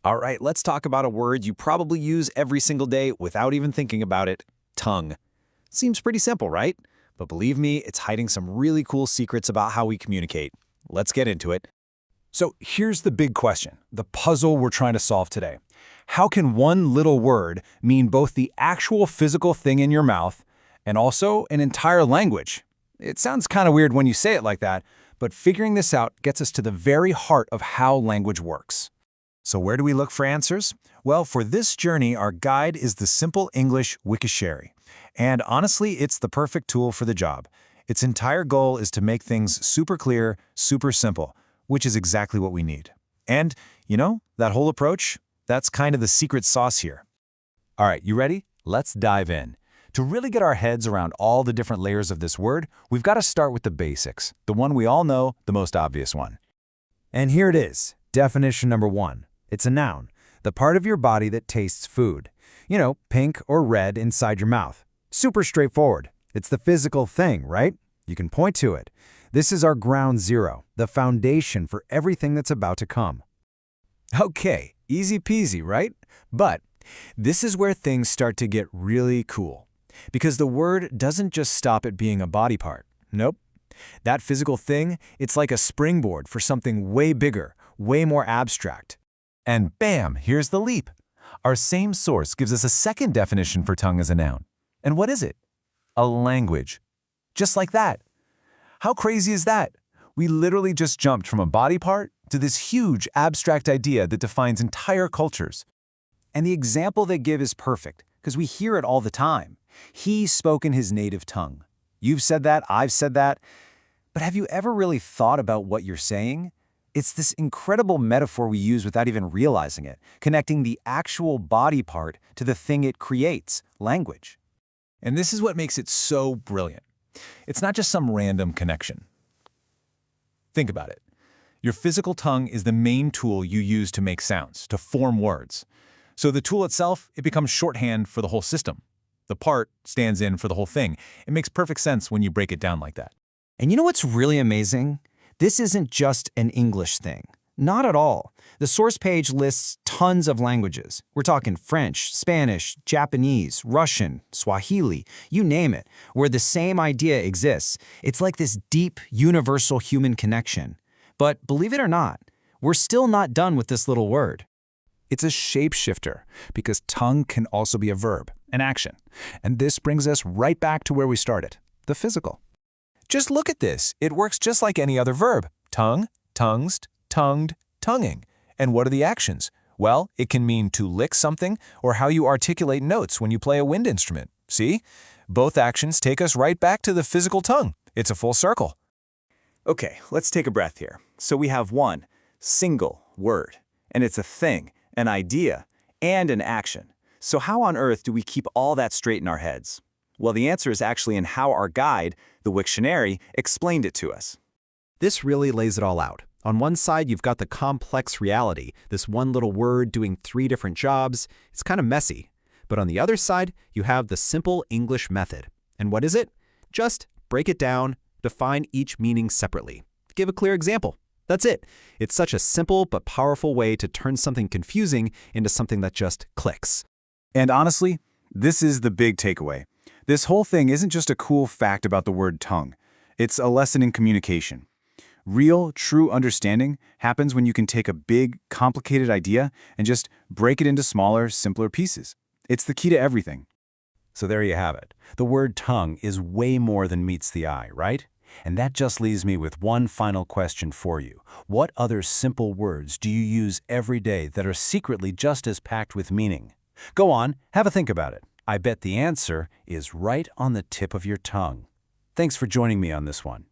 All right, let's talk about a word you probably use every single day without even thinking about it, tongue. Seems pretty simple, right? But believe me, it's hiding some really cool secrets about how we communicate. Let's get into it. So here's the big question, the puzzle we're trying to solve today. How can one little word mean both the actual physical thing in your mouth and also an entire language? It sounds kind of weird when you say it like that, but figuring this out gets us to the very heart of how language works. So where do we look for answers? Well, for this journey, our guide is the Simple English Wiktionary. And honestly, it's the perfect tool for the job. Its entire goal is to make things super clear, super simple, which is exactly what we need. And, that whole approach, that's kind of the secret sauce here. All right, you ready? Let's dive in. To really get our heads around all the different layers of this word, we've got to start with the basics, the one we all know, the most obvious one. And here it is, definition number 1. It's a noun, the part of your body that tastes food. Pink or red inside your mouth. Super straightforward. It's the physical thing, right? You can point to it. This is our ground zero, the foundation for everything that's about to come. Okay, easy peasy, right? But this is where things start to get really cool. Because the word doesn't just stop at being a body part. Nope. That physical thing, it's like a springboard for something way bigger, way more abstract. And bam, here's the leap. Our same source gives us a second definition for tongue as a noun. And what is it? A language. Just like that. How crazy is that? We literally just jumped from a body part to this huge abstract idea that defines entire cultures. And the example they give is perfect, because we hear it all the time. He spoke in his native tongue. You've said that, I've said that. But have you ever really thought about what you're saying? It's this incredible metaphor we use without even realizing it, connecting the actual body part to the thing it creates, language. And this is what makes it so brilliant. It's not just some random connection. Think about it. Your physical tongue is the main tool you use to make sounds, to form words. So the tool itself, it becomes shorthand for the whole system. The part stands in for the whole thing. It makes perfect sense when you break it down like that. And you know what's really amazing? This isn't just an English thing. Not at all. The source page lists tons of languages. We're talking French, Spanish, Japanese, Russian, Swahili, you name it, where the same idea exists. It's like this deep, universal human connection. But believe it or not, we're still not done with this little word. It's a shapeshifter, because tongue can also be a verb, an action. And this brings us right back to where we started, the physical. Just look at this. It works just like any other verb. Tongue, tungsed, tongued, tonguing. And what are the actions? Well, it can mean to lick something or how you articulate notes when you play a wind instrument. See? Both actions take us right back to the physical tongue. It's a full circle. Okay, let's take a breath here. So we have one single word, and it's a thing, an idea, and an action. So how on earth do we keep all that straight in our heads? Well, the answer is actually in how our guide, the Wiktionary, explained it to us. This really lays it all out. On one side, you've got the complex reality, this one little word doing 3 different jobs. It's kind of messy. But on the other side, you have the simple English method. And what is it? Just break it down, define each meaning separately. Give a clear example. That's it. It's such a simple but powerful way to turn something confusing into something that just clicks. And honestly, this is the big takeaway. This whole thing isn't just a cool fact about the word tongue. It's a lesson in communication. Real, true understanding happens when you can take a big, complicated idea and just break it into smaller, simpler pieces. It's the key to everything. So there you have it. The word tongue is way more than meets the eye, right? And that just leaves me with one final question for you. What other simple words do you use every day that are secretly just as packed with meaning? Go on, have a think about it. I bet the answer is right on the tip of your tongue. Thanks for joining me on this one.